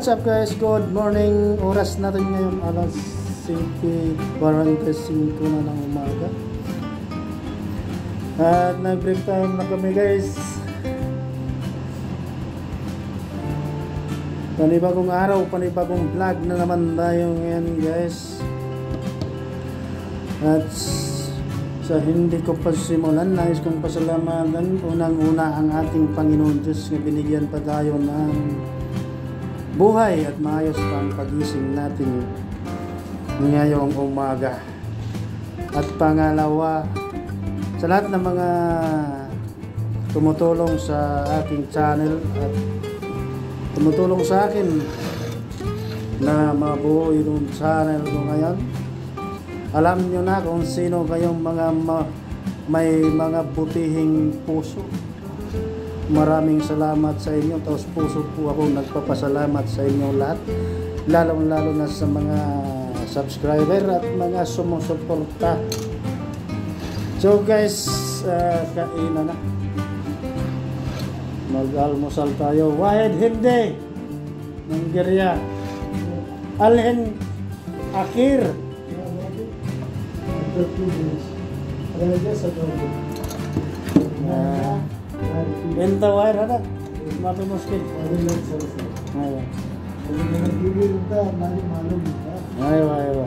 What's up guys? Good morning. Oras natin ngayon alas 5:45 na ng umaga. At nag-break time na kami guys. Panibagong araw, panibagong vlog na naman tayo ngayon guys. At sa hindi ko pasimulan, nais kong pasalamatan unang-una ang ating Panginoon Diyos na binigyan pa tayo ng buhay at maayos pang pagising natin ngayong umaga. At pangalawa, sa lahat ng mga tumutulong sa aking channel at tumutulong sa akin na mabuo yung channel ko ngayon. Alam nyo na kung sino kayong mga may mga butihing puso. Maraming salamat sa inyo. Tapos puso po ako nagpapasalamat sa inyo lahat. Lalo na sa mga subscriber at mga sumusuporta. So guys, kainan na. Mag-almusal tayo. Wahid hindi ng Gerya. Alhen akhir. Enta wire ada माफी मुश्किल ayo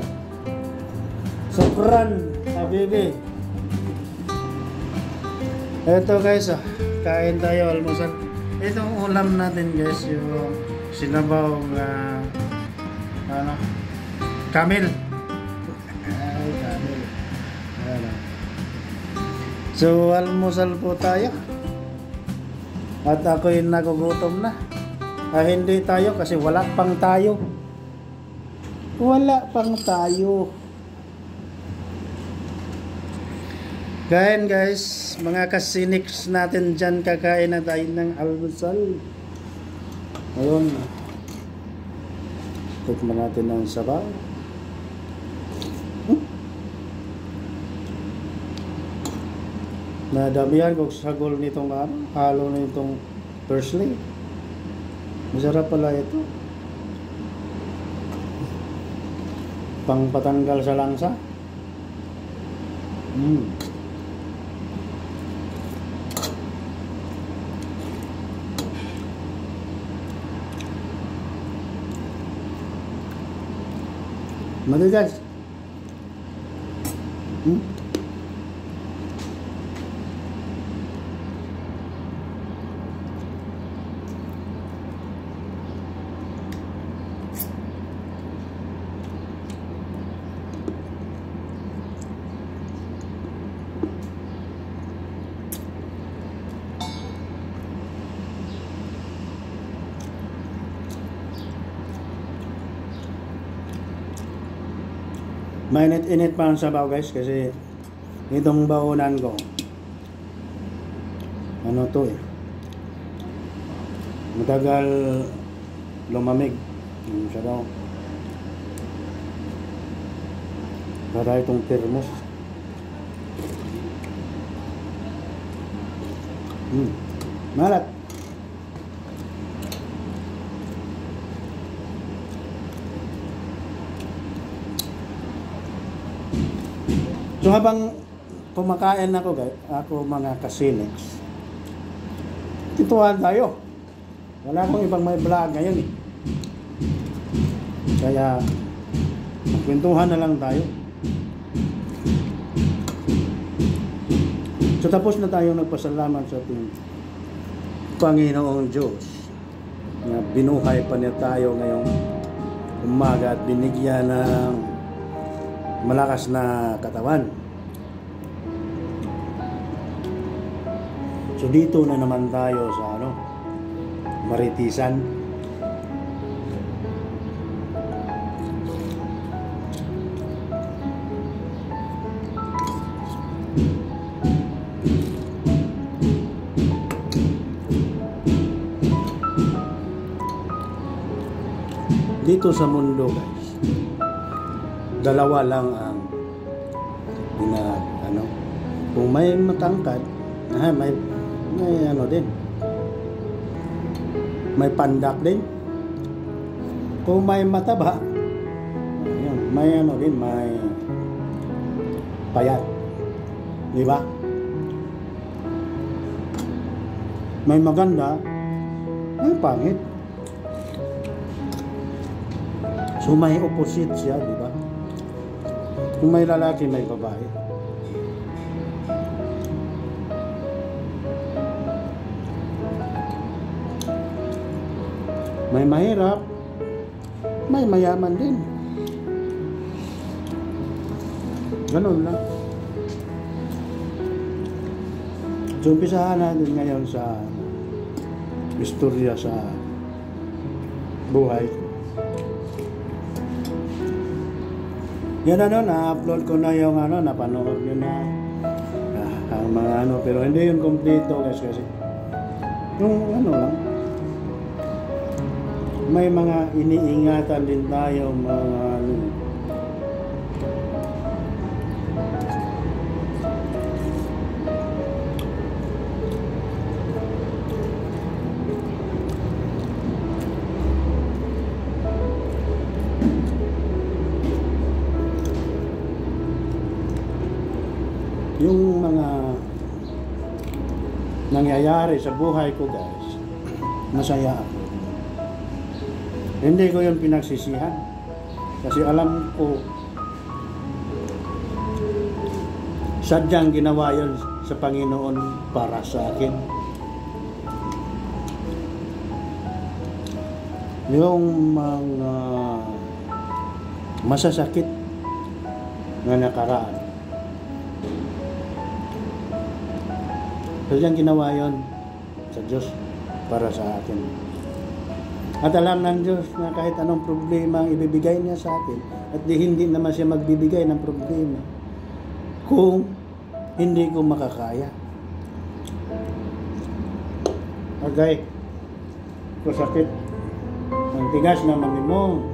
syukran habibi. Ito guys, kain tayo almusal. Itong ulam natin guys, yung sinabaw kamil. So almusal po tayo. At ako'y nagugutom na. Hindi tayo kasi wala pang tayo. Wala pang tayo. Kain guys, mga kasiniks natin dyan, kakain na tayo ng almusal. Ayun. Tikman natin ang sabaw. Nadamihan ko sagol nitong halo nitong parsley. Masarap pala ito. Pangpatanggal sa langsa. Matigas. Mainit-init pa ang sabaw guys kasi itong baunan ko ano to matagal lumamig yung sabaw. Para itong thermos. Malat. So habang kumakain ako guys, ako mga kasiniks, tituhan tayo. Wala akong ibang may vlog ngayon Kaya magkwentuhan na lang tayo. So tapos na tayo nagpasalamat sa ating Panginoong Diyos na binuhay pa niya tayo ngayong umaga at binigyan ng malakas na katawan. So dito na naman tayo sa Maritisan. Dito sa mundo guys, dalawa lang ang kung may matangkad, may din, may pandak din, Kung may mataba, ayun, may ano din, may payat. Di ba? May maganda, may pangit. So may opposite siya, di ba? Kung may lalaki, may babae. May mahirap, may mayaman din. Ganun lang. So umpisahan natin ngayon sa istorya sa buhay. Yan na-upload ko na yung napanood nyo na ang mga pero hindi yun kompleto guys kasi yung lang. May mga iniingatan din tayo mga yung mga nangyayari sa buhay ko guys, masaya ako. Hindi ko yun pinagsisihan kasi alam ko sadyang ginawa yun sa Panginoon para sa akin. Yung mga masasakit na nakaraan, sadyang ginawa yun sa Diyos para sa akin. At alam ng Diyos na kahit anong problema ang ibibigay niya sa akin, at hindi naman siya magbibigay ng problema kung hindi ko makakaya. Okay, kasakit ang tigas naman mo.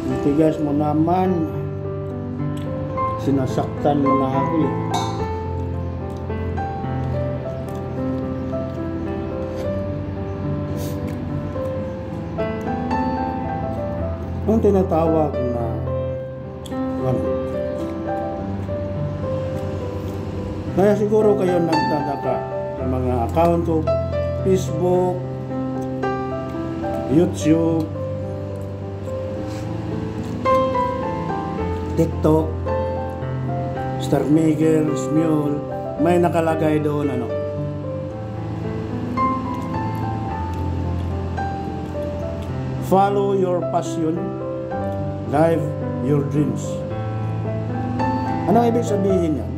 Ang tigas mo naman, sinasaktan mo na ako eh. Ang tinatawag na kaya siguro kayo nagtataka sa mga account ko, Facebook, YouTube, TikTok, Star Miguel, Smule, may nakalagay doon follow your passion, live your dreams. Ano ibig sabihin yan?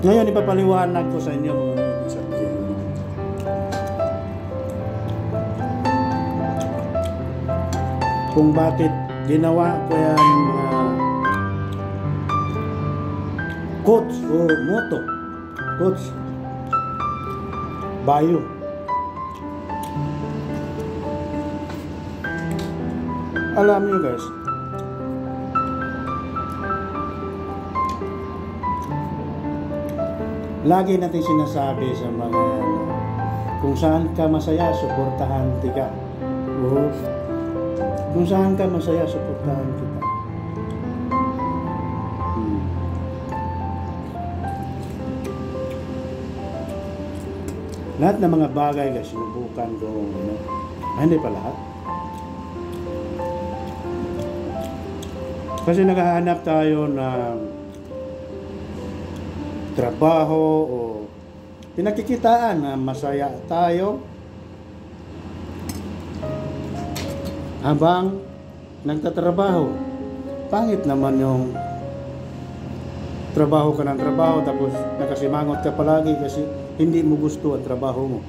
Ngayon ipapaliwanag ko sa inyo kung ano ibig sabihin. Kung bakit ginawa ko yan quotes o motto. Quotes. Bayo. Alam niyo guys, lagi natin sinasabi sa mga kung saan ka masaya, suportahan ka. Kung saan ka masaya, suportahan kita. Lahat ng mga bagay guys, sinubukan ko, hindi pa lahat. Kasi naghahanap tayo ng trabaho o pinagkikitaan na masaya tayo habang nagtatrabaho. Pangit naman yung trabaho ka ng trabaho tapos nakasimangot ka palagi kasi hindi mo gusto ang trabaho mo.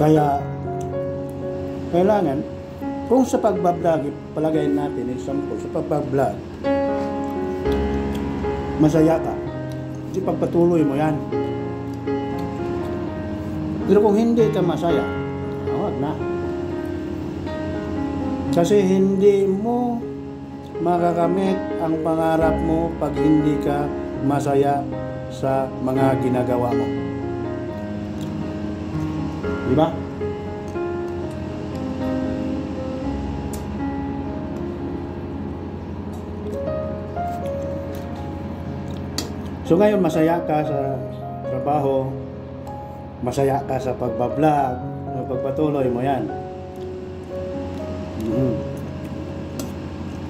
Kaya, kailangan, kung sa pagbablog, palagay natin, example, sa pagbablog, masaya ka, ipagpatuloy mo yan. Pero kung hindi ka masaya, huwag na. Kasi hindi mo makakamit ang pangarap mo pag hindi ka masaya sa mga ginagawa mo. Di ba? So ngayon masaya ka sa trabaho, masaya ka sa pagbablog, pagpatuloy mo yan.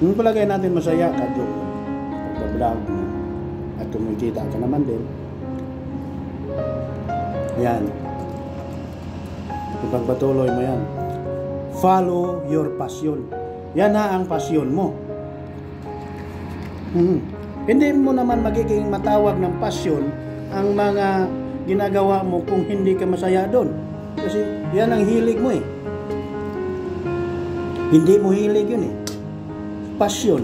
Yung palagay natin masaya ka doon, pagbablog mo, at kumikita ka naman din. Yan. Yung pagpatuloy mo yan. Follow your passion. Yan na ang passion mo. Hindi mo naman magiging matawag ng passion ang mga ginagawa mo kung hindi ka masaya doon. Kasi yan ang hilig mo eh. Hindi mo hilig yun eh. Passion.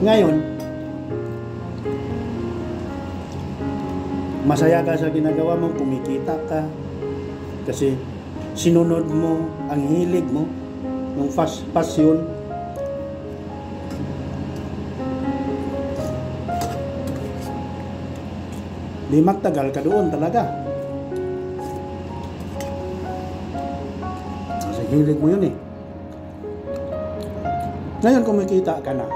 Ngayon, masaya ka sa ginagawa mo, kumikita ka, kasi sinunod mo ang hilig mo, ng passion. Di magtagal ka doon talaga. Kasi hilig mo yun eh. Ngayon kumikita ka na.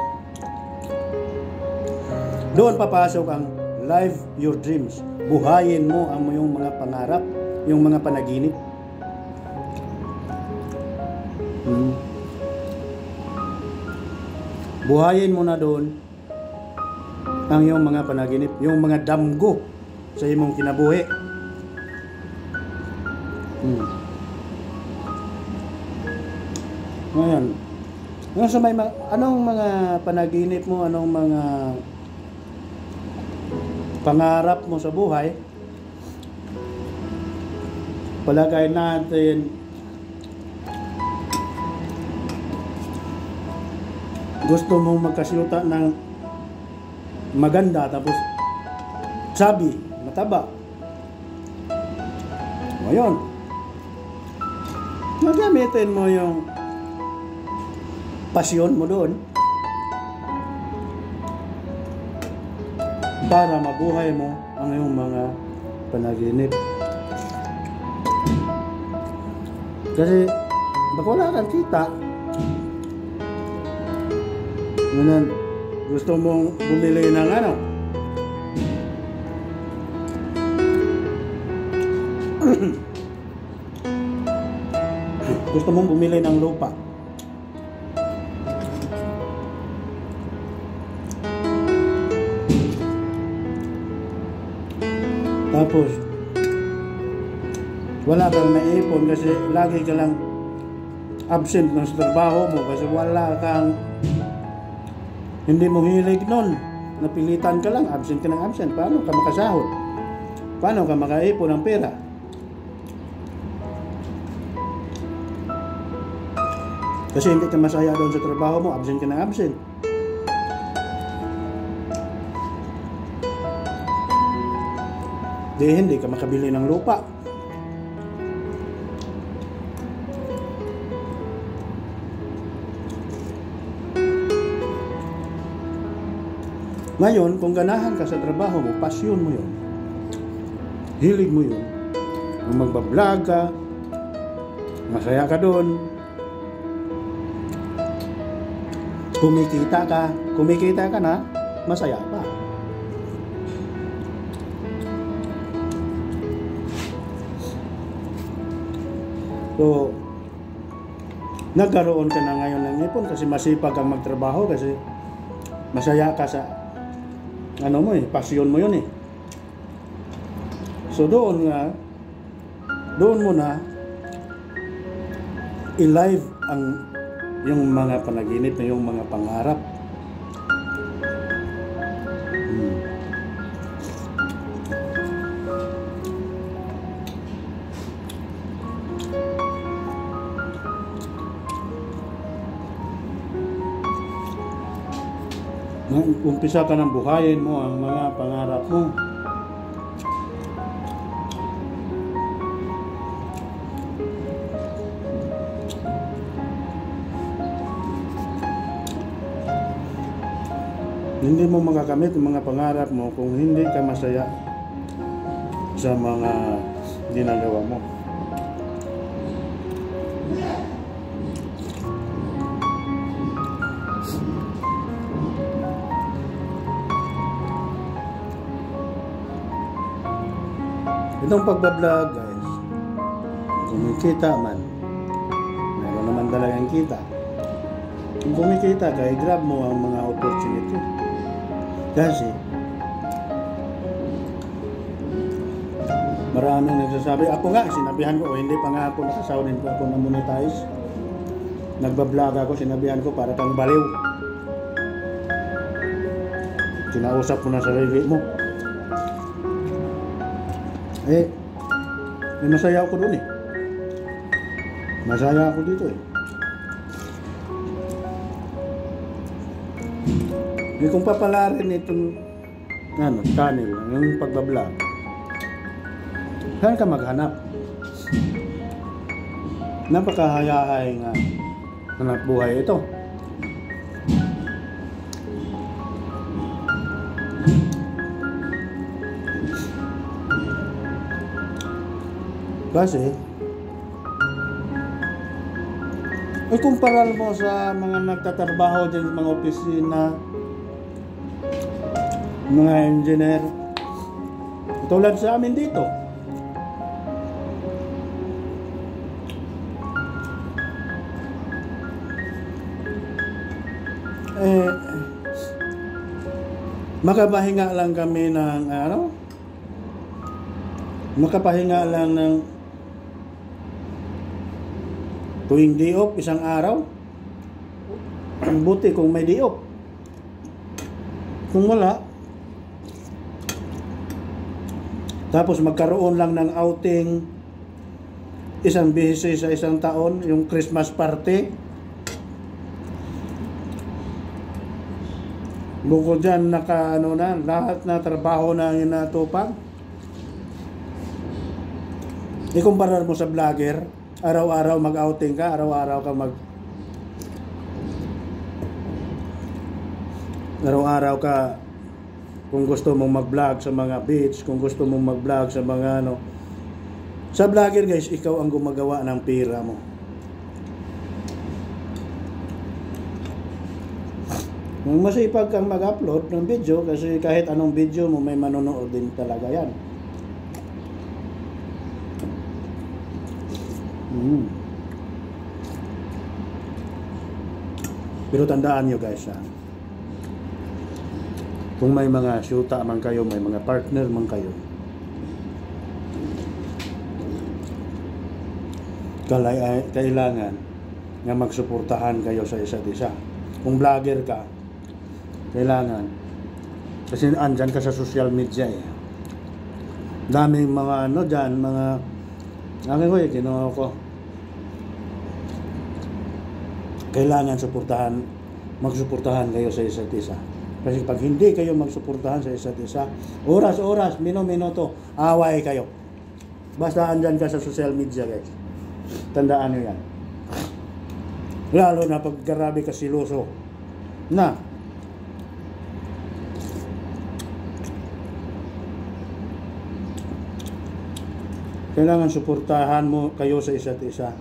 Doon papasok ang live your dreams. Buhayin mo ang iyong mga pangarap, yung mga panaginip. Buhayin mo na doon ang iyong mga panaginip, yung mga damgo sa imong kinabuhi. Ngayon, sa may anong mga panaginip mo, anong mga pangarap mo sa buhay, palagay natin gusto mo magkasyuta ng maganda tapos sabi, mataba. Ngayon, magamitin mo yung pasyon mo doon para mabuhay mo ang iyong mga panaginip. Kasi baka wala kang kita, ngayon gusto mong bumili ng ano, gusto mong bumili ng lupa, tapos wala kang naipon kasi lagi ka lang absent ng trabaho mo kasi wala kang, hindi mo hilig nun, napilitan ka lang, absent ka ng absent. Paano ka makasahod? Paano ka makaipon ng pera? Kasi hindi ka masaya doon sa trabaho mo, absent ka ng absent. Di hindi ka makabili ng lupa. Ngayon, kung ganahan ka sa trabaho mo, pasyon mo yun, hilig mo yun, kung magbablog ka, masaya ka doon, kumikita ka na, masaya pa. So, nagkaroon ka na ngayon ng ipon kasi masipag kang magtrabaho kasi masaya ka sa ano mo eh, pasyon mo yun eh. So doon mo na i-live yung mga panaginip na yung mga pangarap. Umpisa ka ng buhayin mo ang mga pangarap mo. Hindi mo makakamit ang mga pangarap mo kung hindi ka masaya sa mga ginagawa mo. Itong pagbablog guys, kumikita man, meron naman talagang kita. Kung kumikita ka, i-grab mo ang mga opportunity. Kasi maraming nagsasabi, ako nga, sinabihan ko, hindi pa nga ako nakasawin ko ako na monetize. Nagbablog ako, sinabihan ko para kang baliw. Kinausap mo na sarili mo. May masaya ako dun eh. Masaya ako dito eh. Kung papalarin itong channel, yung pagbablog, saan ka maghanap? Napakahayahay nga hanap buhay ito. Kasi kumparal mo sa mga nagtatrabaho dyan sa mga opisina, mga engineer, tulad sa amin dito. Makapahinga lang kami ng makapahinga lang ng tuwing day off, isang araw. Ang buti kung may day off. Kung wala, tapos magkaroon lang ng outing isang beses sa isang taon, yung Christmas party. Bukod dyan, lahat na trabaho na inatupag. Ikumparar mo sa vlogger, araw-araw mag-outing ka, araw-araw ka kung gusto mong mag-vlog sa mga beach, kung gusto mong mag-vlog sa mga sa vlogger guys, ikaw ang gumagawa ng pera mo. Masipag kang mag-upload ng video kasi kahit anong video mo may manonood din talaga yan. Pero tandaan nyo guys, kung may mga syuta man kayo, may mga partner man kayo, kailangan nga magsuportahan kayo sa isa't isa. Kung vlogger ka, kailangan, kasi andyan ka sa social media eh. Daming mga dyan, mga kinuha ko. Kailangan magsuportahan kayo sa isa't isa. Kasi pag hindi kayo magsuportahan sa isa't isa, oras-oras, minuto, away kayo. Basta andyan ka sa social media guys. Tandaan nyo yan. Lalo na pag grabe ka siloso na kailangan suportahan mo kayo sa isa't isa.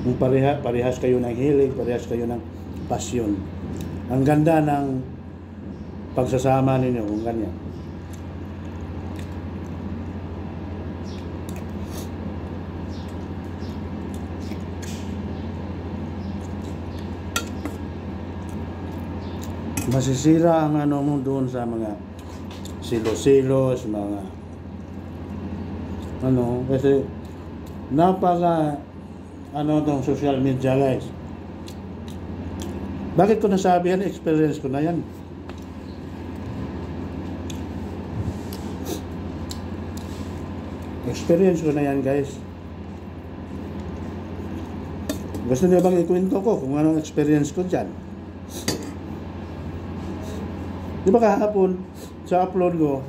Kung parehas kayo ng hilig, parehas kayo ng pasyon. Ang ganda ng pagsasama ninyo kung ganyan. Masisira ang mo doon sa mga silos-silos, mga kasi napaka tong social media guys. Bakit ko nasabi yan? Experience ko na yan. Experience ko na yan guys. Gusto niyo bang ikwento ko kung anong experience ko dyan? Di ba kahapon sa upload ko,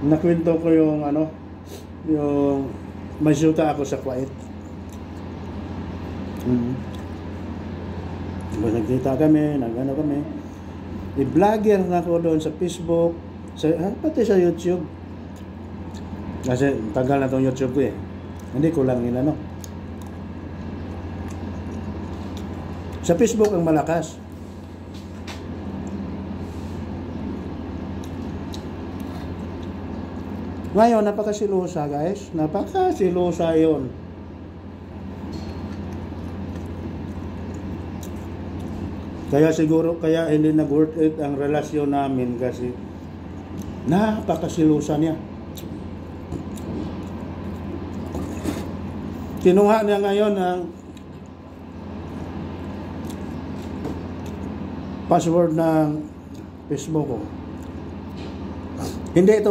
nakwento ko yung may syuta ako sa Kuwait. Nagkita kami, nag-ano kami. I-vlogger na ako doon sa Facebook, pati sa YouTube. Kasi tagal na itong YouTube ko eh. Hindi ko lang inano. Sa Facebook ang malakas. Ngayon, napakasilusa guys. Napakasilusa yun. Kaya siguro, kaya hindi nag-worth it ang relasyon namin kasi napakasilusa niya. Kinuha niya ngayon ang password ng Facebook ko. Hindi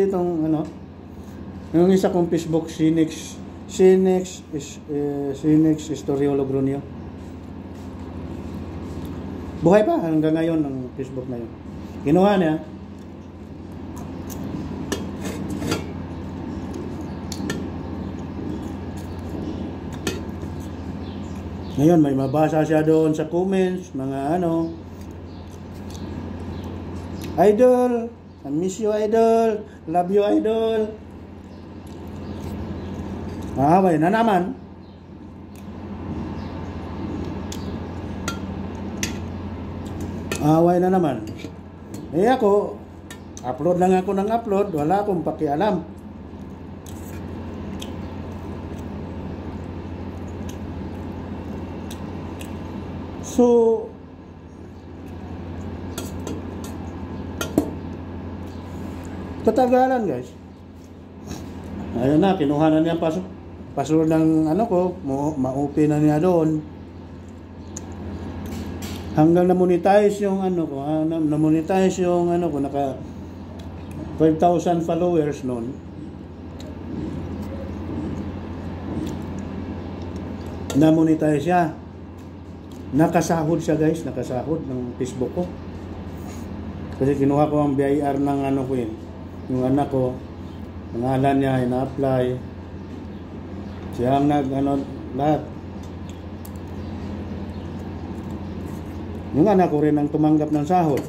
itong ano, yung isa kong Facebook, Sinex Historiolo Grunio. Buhay pa hanggang ngayon ang Facebook na yun. Kinuha niya. Ngayon may mabasa siya doon sa comments, mga ano, idol, I miss you idol, love you idol. Away na naman. Away na naman. Eh ako, upload lang ako ng upload, wala akong pakialam. So, katagalan guys. Ayun na, kinuha na niya password ng ano ko, ma-open na niya doon. Hanggang na-monetize yung ano ko, na-monetize yung ano ko, naka 5,000 followers noon. Na-monetize siya. Nakasahod siya guys, nakasahod ng Facebook ko. Kasi kinuha ko ang BIR ng ano ko yun. Yung anak ko, pangalan niya, ina-apply. Siya ang nag-ano, lahat. Yung anak ko rin ang tumanggap ng sahod.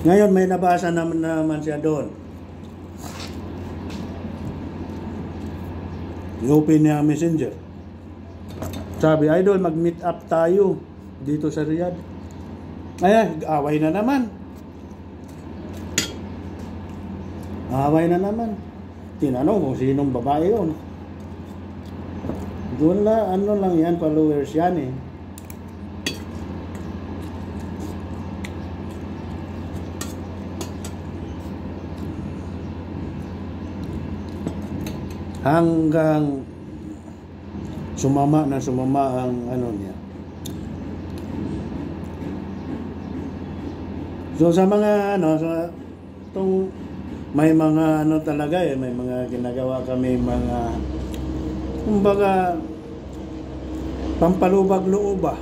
Ngayon may nabasa naman siya doon. I-open niya ang messenger. Sabi, idol, mag-meet up tayo dito sa Riyadh. Ay, away na naman. Away na naman. Tinanong kung sinong babae yun. Doon na, ano lang yan, followers yan eh. Hanggang sumama ang ano niya. So sa mga ano, sa itong may mga ano talaga eh, may mga ginagawa kami, mga kumbaga pampalubag-loob ba.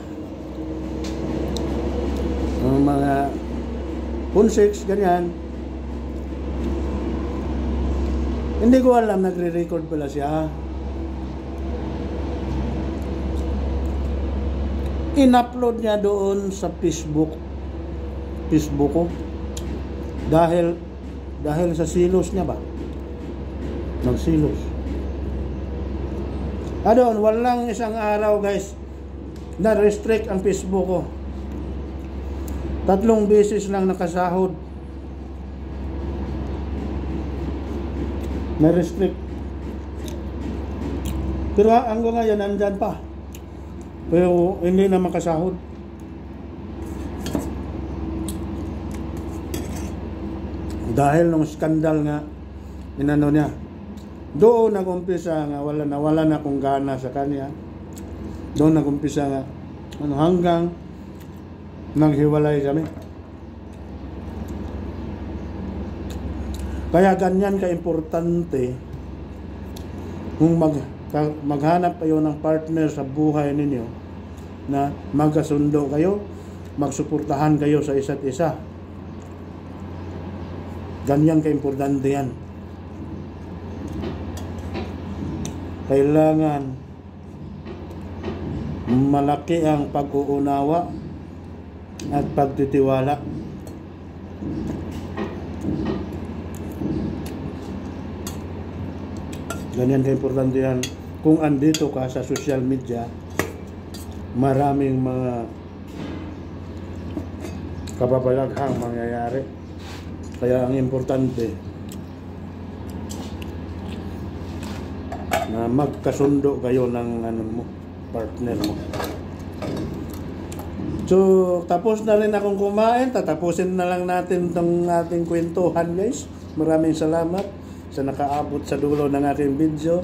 Mga punsiks, ganyan. Hindi ko alam, nagre-record pala siya. In-upload niya doon sa Facebook ko. Dahil sa silos niya ba? Nagsilos. Doon, walang isang araw guys, na-restrict ang Facebook ko. 3 beses lang nakasahod. Na-restrict. Pero hanggang ngayon nandyan pa. Pero hindi na makasahod. Dahil nung skandal nga inano niya. Doon nag-umpisa nga wala na akong gana sa kanya. Doon nag-umpisa nga hanggang naghiwalay kami. Kaya ganyan ka-importante kung maghanap kayo ng partner sa buhay ninyo na magkasundo kayo, magsuportahan kayo sa isa't isa. Ganyan ka-importante yan. Kailangan malaki ang pag-uunawa at pagtitiwala. Ganyan ka-importante yan. Kung andito ka sa social media, maraming mga kapapalaghang mangyayari. Kaya ang importante na magkasundo kayo ng partner mo. So, tapos na rin akong kumain. Tatapusin na lang natin itong ating kwentuhan, guys. Maraming salamat sa nakaabot sa dulo ng ating video.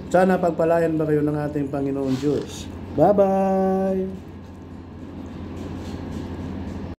Sana pagpalayan ba kayo ng ating Panginoon Diyos. Bye-bye!